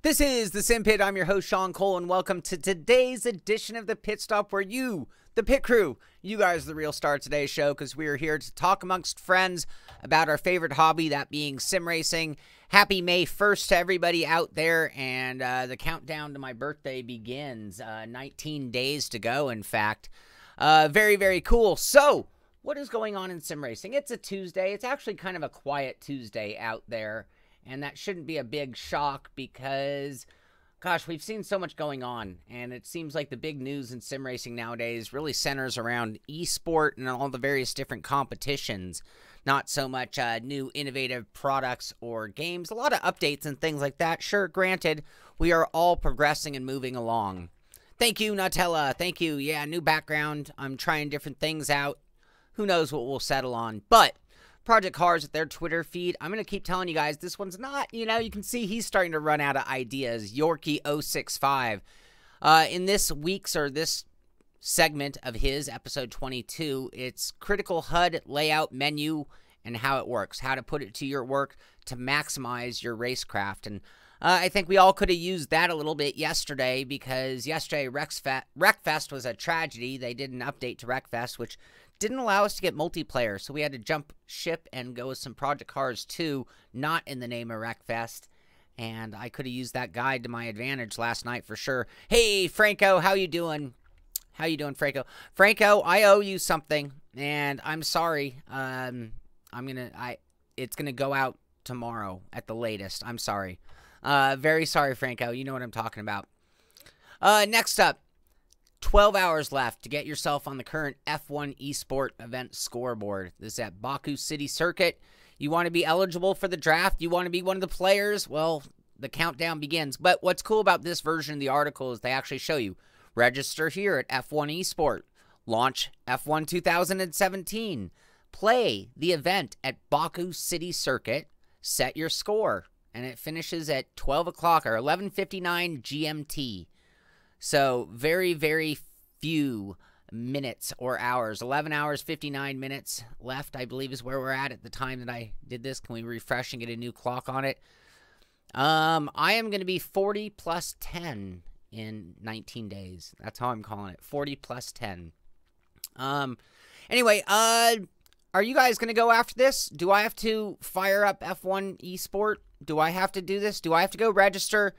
This is the Simpit. I'm your host, Sean Cole, and welcome to today's edition of the Pit Stop, where you, the pit crew, you guys are the real star of today's show, because we are here to talk amongst friends about our favorite hobby, that being sim racing. Happy May 1st to everybody out there, and the countdown to my birthday begins. 19 days to go, in fact. Very, very cool. So, what is going on in sim racing? It's a Tuesday. It's actually kind of a quiet Tuesday out there. And that shouldn't be a big shock because, gosh, we've seen so much going on. And it seems like the big news in sim racing nowadays really centers around eSport and all the various different competitions. Not so much new innovative products or games. A lot of updates and things like that. Sure, granted, we are all progressing and moving along. Thank you, Nutella. Thank you. Yeah, new background. I'm trying different things out. Who knows what we'll settle on. But Project Cars with their Twitter feed. I'm going to keep telling you guys, this one's not, you can see he's starting to run out of ideas. Yorkie065. In this week's, or this segment of his, episode 22, it's critical HUD layout menu and how it works. How to put it to your work to maximize your racecraft. And I think we all could have used that a little bit yesterday, because yesterday Wreckfest was a tragedy. They did an update to Wreckfest, which didn't allow us to get multiplayer, so we had to jump ship and go with some Project Cars 2, not in the name of Wreckfest, and I could have used that guide to my advantage last night for sure. Hey, Franco, how you doing? How you doing, Franco? Franco, I owe you something, and I'm sorry. It's gonna go out tomorrow at the latest. I'm sorry. Very sorry, Franco. You know what I'm talking about. Next up. 12 hours left to get yourself on the current F1 eSport event scoreboard. This is at Baku City Circuit. You want to be eligible for the draft? You want to be one of the players? Well, the countdown begins. But what's cool about this version of the article is they actually show you. Register here at F1 eSport. Launch F1 2017. Play the event at Baku City Circuit. Set your score. And it finishes at 12 o'clock or 11:59 GMT. So, very, very few minutes or hours. 11 hours, 59 minutes left, I believe, is where we're at the time that I did this. Can we refresh and get a new clock on it? I am going to be 40 plus 10 in 19 days. That's how I'm calling it. 40 plus 10. Anyway, are you guys going to go after this? Do I have to fire up F1 eSport? Do I have to do this? Do I have to go register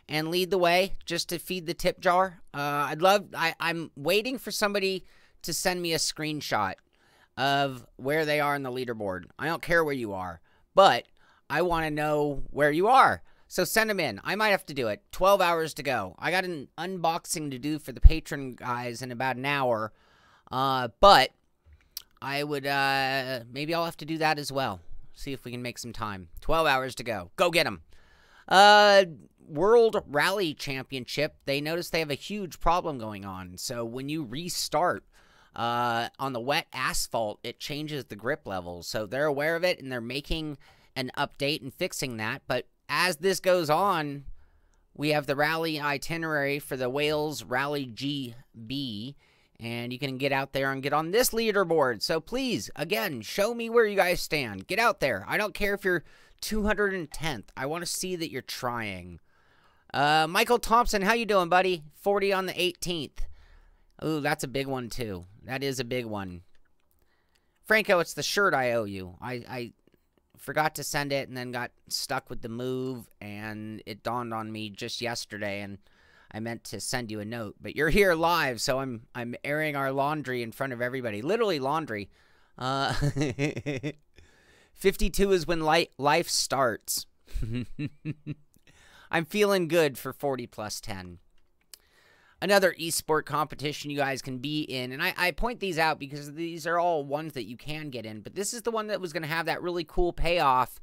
and lead the way just to feed the tip jar? I'm waiting for somebody to send me a screenshot of where they are in the leaderboard. I don't care where you are, but I want to know where you are. So send them in. I might have to do it. 12 hours to go. I got an unboxing to do for the patron guys in about an hour, but I would, maybe I'll have to do that as well. See if we can make some time. 12 hours to go. Go get them. World Rally Championship, they notice they have a huge problem going on. So when you restart on the wet asphalt, it changes the grip levels. So they're aware of it, and they're making an update and fixing that. But as this goes on, we have the rally itinerary for the Wales Rally GB, and you can get out there and get on this leaderboard. So please, again, show me where you guys stand. Get out there. I don't care if you're 210th. I want to see that you're trying. Michael Thompson, how you doing, buddy? 40 on the 18th. Ooh, that's a big one, too. That is a big one. Franco, it's the shirt I owe you. I forgot to send it and then got stuck with the move, and it dawned on me just yesterday, and I meant to send you a note. But you're here live, so I'm airing our laundry in front of everybody. Literally laundry. 52 is when life starts. I'm feeling good for 40 plus 10. Another eSport competition you guys can be in. And I point these out because these are all ones that you can get in. But this is the one that was going to have that really cool payoff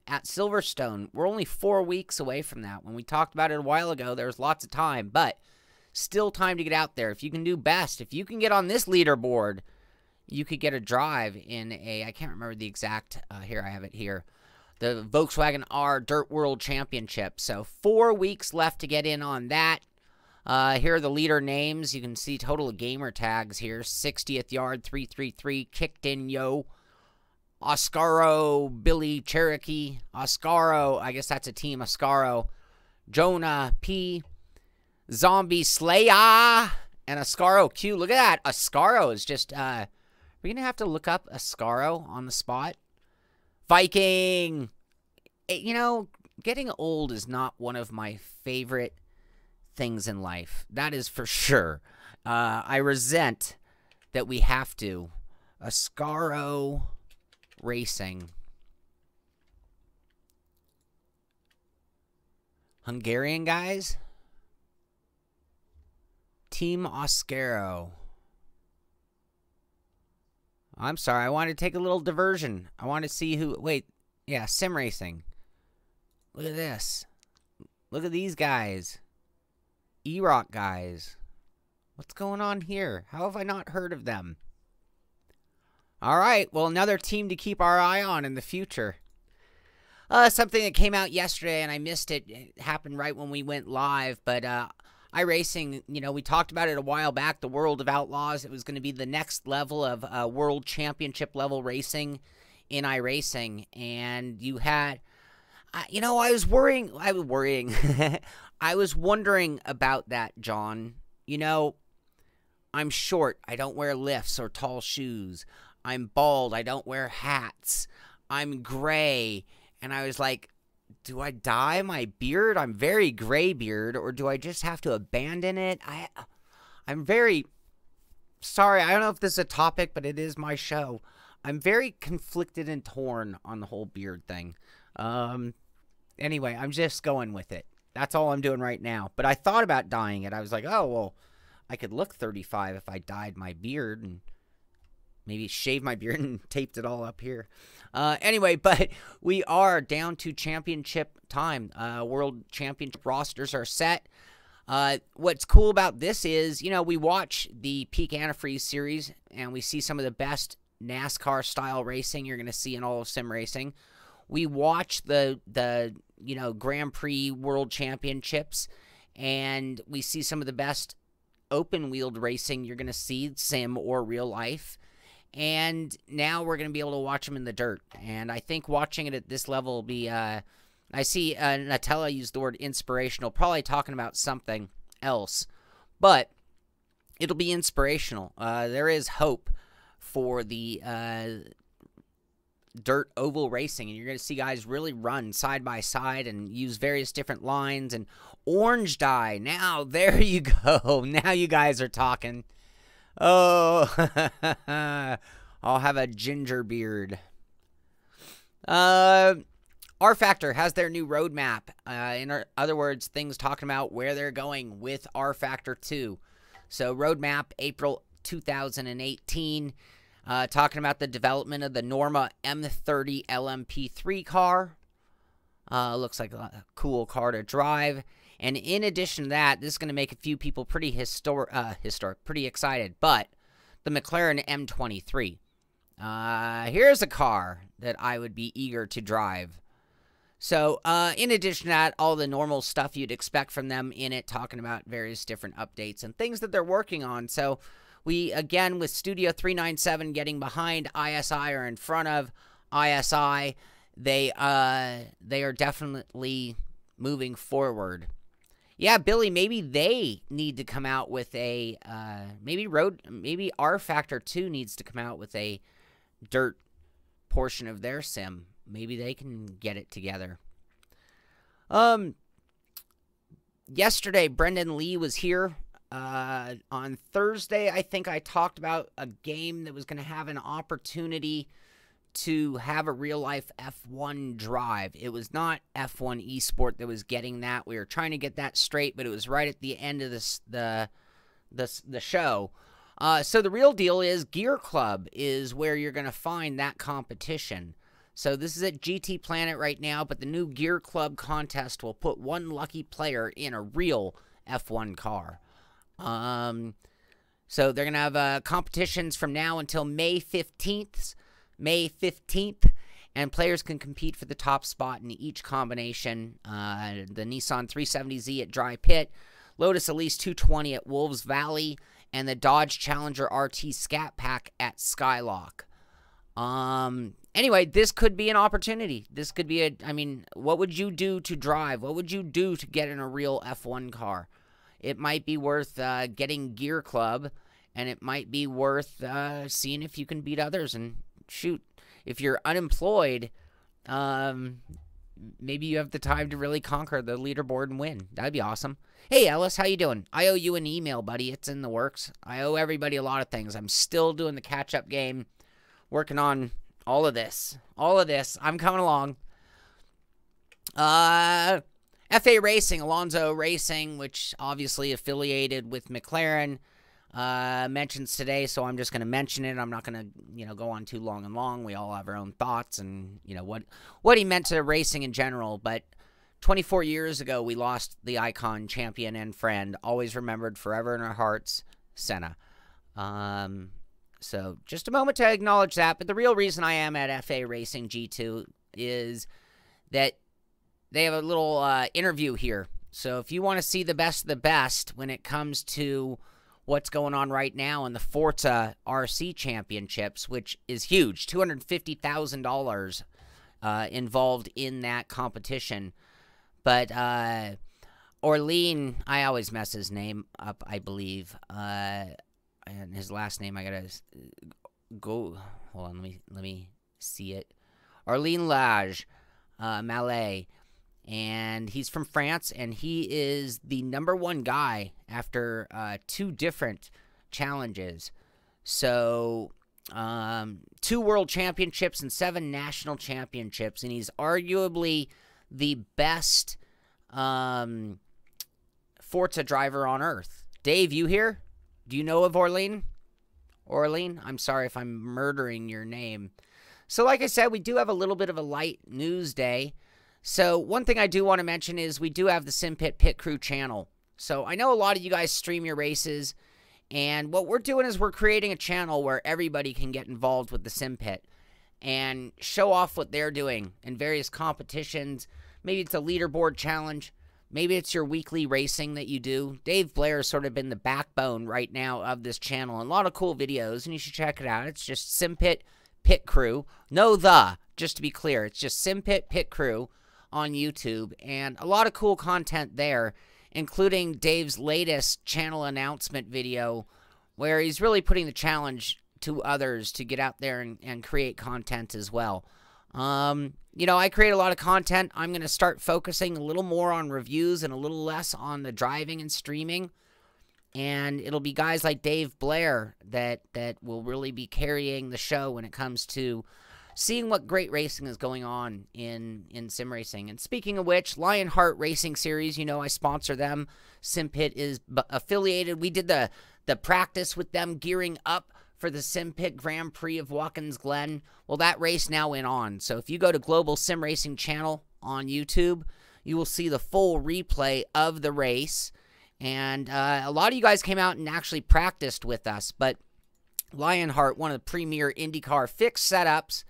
at Silverstone. We're only 4 weeks away from that. When we talked about it a while ago, there was lots of time. But still time to get out there. If you can do best, if you can get on this leaderboard, you could get a drive in a, I can't remember the exact, here I have it here, the Volkswagen R Dirt World Championship. So 4 weeks left to get in on that. Here are the leader names. You can see total gamer tags here. 60th Yard 333, Kicked In Yo, Oscaro, Billy Cherokee, Oscaro, I guess that's a team, Oscaro, Jonah P, Zombie Slayer, and Ascaro Q. Look at that. Ascaro is just, we're going to have to look up Ascaro on the spot. Viking. You know, getting old is not one of my favorite things in life. That is for sure. I resent that we have to. Ascaro Racing. Hungarian guys. Team Oscaro. I'm sorry. I wanted to take a little diversion. I want to see who... Wait. Yeah, sim racing. Look at this. Look at these guys. E-Rock guys. What's going on here? How have I not heard of them? All right. Well, another team to keep our eye on in the future. Something that came out yesterday, and I missed it. It happened right when we went live, but iRacing, you know, we talked about it a while back, the World of Outlaws. It was going to be the next level of World Championship level racing in iRacing, and you had, you know, I was wondering about that, John. You know, I'm short. I don't wear lifts or tall shoes. I'm bald. I don't wear hats. I'm gray. And I was like, do I dye my beard? I'm very gray beard. Or do I just have to abandon it? I'm very sorry. I don't know if this is a topic, but it is my show. I'm very conflicted and torn on the whole beard thing. Anyway, I'm just going with it. That's all I'm doing right now. But I thought about dyeing it. I was like, oh, well, I could look 35 if I dyed my beard and maybe shave my beard and taped it all up here. Anyway, but we are down to championship time. World Championship rosters are set. What's cool about this is, you know, we watch the Peak Antifreeze series and we see some of the best NASCAR-style racing you're going to see in all of sim racing. We watch the you know, Grand Prix World Championships, and we see some of the best open-wheeled racing you're going to see, sim or real life. And now we're going to be able to watch them in the dirt. And I think watching it at this level will be, I see Nutella use the word inspirational, probably talking about something else. But it'll be inspirational. There is hope for the dirt oval racing. And you're going to see guys really run side by side and use various different lines. And orange dye. Now, there you go. Now you guys are talking. Oh, I'll have a ginger beard. R Factor has their new roadmap. In other words, things talking about where they're going with R Factor 2. So, roadmap April 2018. Talking about the development of the Norma M30 LMP3 car. Looks like a cool car to drive. And in addition to that, this is going to make a few people pretty pretty excited. But the McLaren M23. Here's a car that I would be eager to drive. So, in addition to that, all the normal stuff you'd expect from them in it, talking about various different updates and things that they're working on. So, we, again, with Studio 397 getting behind ISI or in front of ISI, they are definitely moving forward. Yeah, Billy, maybe they need to come out with a, maybe R Factor 2 needs to come out with a dirt portion of their sim. Maybe they can get it together. Yesterday, Brendan Lee was here. On Thursday, I think I talked about a game that was going to have an opportunity to have a real-life F1 drive. It was not F1 eSport that was getting that. We were trying to get that straight, but it was right at the end of the show. So the real deal is Gear Club is where you're going to find that competition. So this is at GT Planet right now, but the new Gear Club contest will put one lucky player in a real F1 car. So they're going to have competitions from now until May 15th. And players can compete for the top spot in each combination. The Nissan 370Z at Dry Pit, Lotus Elise 220 at Wolves Valley, and the Dodge Challenger RT Scat Pack at Skylock. Anyway, this could be an opportunity. This could be I mean, what would you do to drive? What would you do to get in a real F1 car? It might be worth getting Gear Club, and it might be worth seeing if you can beat others. And shoot, if you're unemployed, maybe you have the time to really conquer the leaderboard and win. That'd be awesome. Hey, Ellis, how you doing? I owe you an email, buddy. It's in the works. I owe everybody a lot of things. I'm still doing the catch-up game, working on all of this. All of this. I'm coming along. FA Racing, Alonso Racing, which obviously affiliated with McLaren, mentions today, so I'm just going to mention it. I'm not going to, go on too long and long. We all have our own thoughts and, what he meant to racing in general. But 24 years ago, we lost the icon, champion, and friend, always remembered forever in our hearts, Senna. So just a moment to acknowledge that. But the real reason I am at FA Racing G2 is that they have a little interview here. So if you want to see the best of the best when it comes to what's going on right now in the Forza RC Championships, which is huge, $250,000 involved in that competition. But Orlean, I always mess his name up, I believe. And his last name, I gotta go. Hold on, let me see it. Orlean Mallet, and he's from France, and he is the #1 guy after 2 different challenges. So 2 world championships and 7 national championships, and he's arguably the best Forza driver on earth. Dave, you here? Do you know of Orlean? Orlean? I'm sorry if I'm murdering your name. So like I said, we do have a little bit of a light news day. So one thing I do want to mention is we do have the Simpit Pit Crew channel. So I know a lot of you guys stream your races, and what we're doing is we're creating a channel where everybody can get involved with the Simpit and show off what they're doing in various competitions. Maybe it's a leaderboard challenge. Maybe it's your weekly racing that you do. Dave Blair has sort of been the backbone right now of this channel. And a lot of cool videos, and you should check it out. It's just Simpit Pit Crew. Just to be clear. It's just Simpit Pit Crew on YouTube. And a lot of cool content there, including Dave's latest channel announcement video, where he's really putting the challenge to others to get out there and create content as well. I create a lot of content. I'm going to start focusing a little more on reviews and a little less on the driving and streaming. And it'll be guys like Dave Blair that will really be carrying the show when it comes to seeing what great racing is going on in sim racing. And speaking of which, Lionheart Racing Series, I sponsor them. Simpit is affiliated. We did the practice with them gearing up for the Simpit Grand Prix of Watkins Glen. Well, that race now went on. So if you go to Global Sim Racing channel on YouTube, you will see the full replay of the race. And a lot of you guys came out and actually practiced with us. But Lionheart, one of the premier IndyCar fixed setups.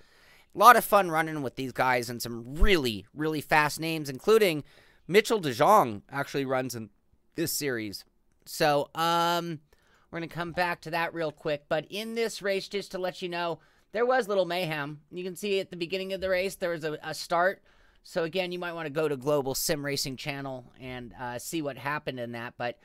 A lot of fun running with these guys and some really, really fast names, including Mitchell DeJong actually runs in this series. So, we're going to come back to that real quick. But in this race, just to let you know, there was little mayhem. You can see at the beginning of the race, there was a start. So, again, you might want to go to Global Sim Racing channel and see what happened in that. But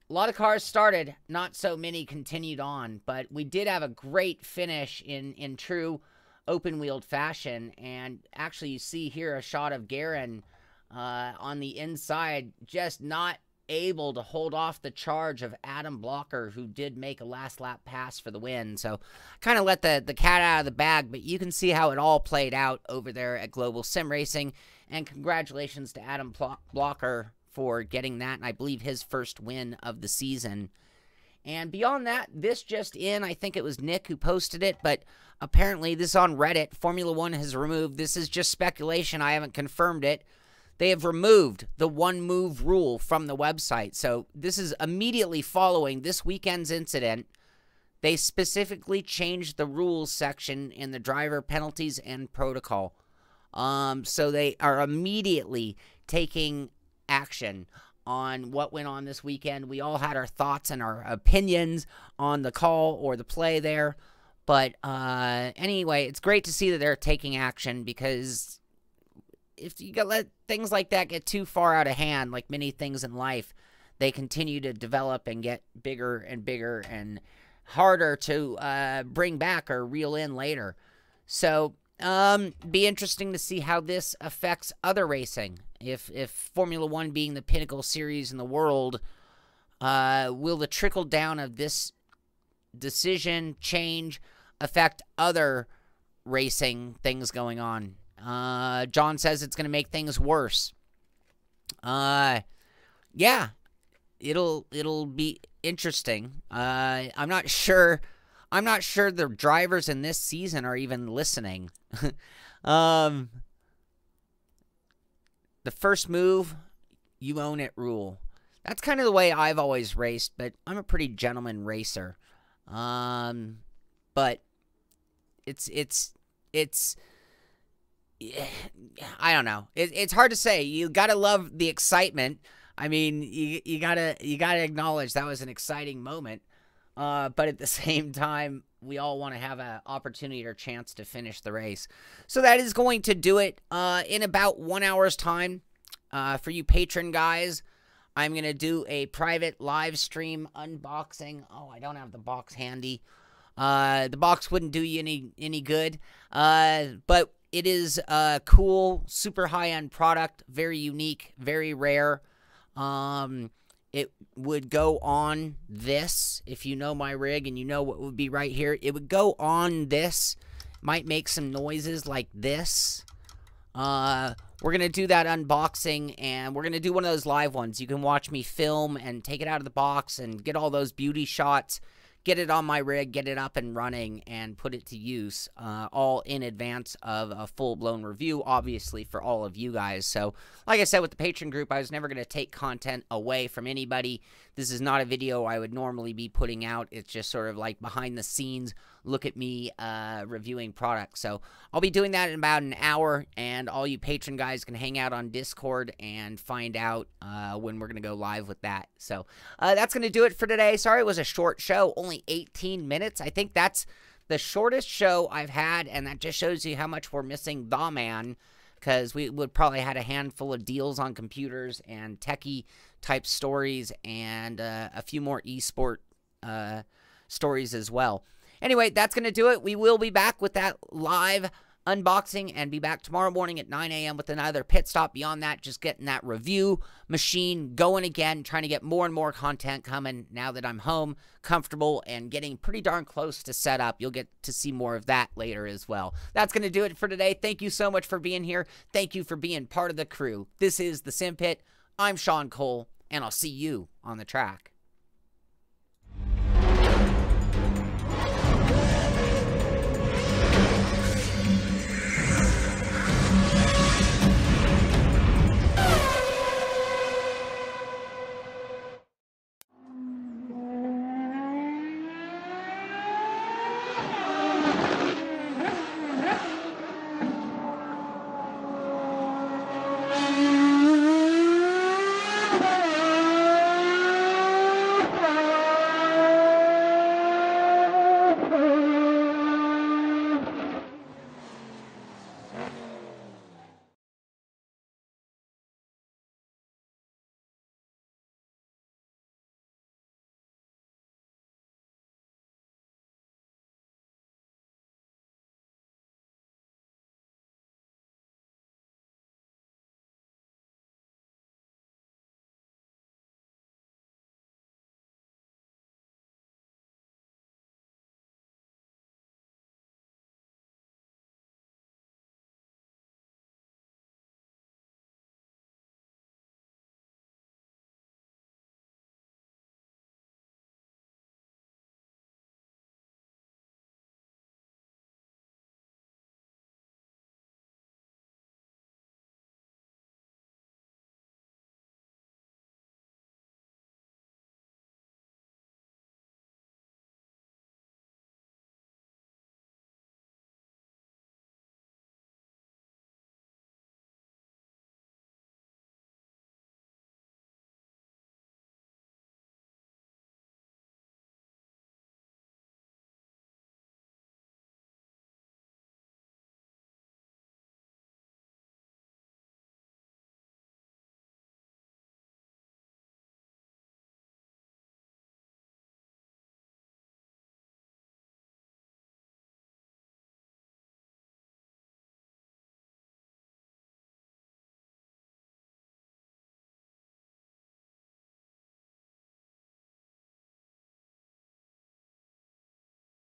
a lot of cars started. Not so many continued on. But we did have a great finish in true open-wheeled fashion. And actually, you see here a shot of Guerin on the inside, just not able to hold off the charge of Adam Blocker, who did make a last lap pass for the win. So kind of let the cat out of the bag, but you can see how it all played out over there at Global Sim Racing. And congratulations to Adam Blocker for getting that, and I believe his first win of the season. And beyond that, this just in, I think it was Nick who posted it, but apparently this is on Reddit. Formula One has removed, this is just speculation, I haven't confirmed it, they have removed the one-move rule from the website. So this is immediately following this weekend's incident. They specifically changed the rules section in the driver penalties and protocol. So they are immediately taking action on what went on this weekend. We all had our thoughts and our opinions on the call or the play there. But anyway, it's great to see that they're taking action, because if you let things like that get too far out of hand, like many things in life, they continue to develop and get bigger and bigger and harder to bring back or reel in later. So be interesting to see how this affects other racing. If Formula One being the pinnacle series in the world, will the trickle down of this decision change affect other racing things going on? John says it's going to make things worse. Yeah, it'll be interesting. I'm not sure the drivers in this season are even listening. The first move, you own it rule. That's kind of the way I've always raced, but I'm a pretty gentleman racer. But it's I don't know. It's hard to say. You gotta love the excitement. I mean, you gotta acknowledge that was an exciting moment. But at the same time, we all want to have an opportunity or chance to finish the race. So that is going to do it in about 1 hour's time. For you patron guys, I'm going to do a private live stream unboxing. Oh, I don't have the box handy. The box wouldn't do you any good. But it is a cool, super high-end product, very unique, very rare. It would go on this. If you know my rig and you know what would be right here, it would go on this. Might make some noises like this. We're going to do that unboxing, and we're going to do one of those live ones. You can watch me film and take it out of the box and get all those beauty shots, get it on my rig, get it up and running, and put it to use, all in advance of a full-blown review, obviously, for all of you guys. So, like I said, with the Patreon group, I was never going to take content away from anybody. This is not a video I would normally be putting out. It's just sort of like behind the scenes, look at me reviewing products. So I'll be doing that in about an hour, and all you Patreon guys can hang out on Discord and find out when we're going to go live with that. So that's going to do it for today. Sorry it was a short show, only 18 minutes. I think that's the shortest show I've had, and that just shows you how much we're missing the man, because we would probably had a handful of deals on computers and techie type stories, and a few more eSport stories as well. Anyway, that's going to do it. We will be back with that live unboxing and be back tomorrow morning at 9 a.m. with another pit stop. Beyond that, just getting that review machine going again, trying to get more and more content coming now that I'm home, comfortable, and getting pretty darn close to set up. You'll get to see more of that later as well. That's going to do it for today. Thank you so much for being here. Thank you for being part of the crew. This is the Simpit. I'm Sean Cole, and I'll see you on the track.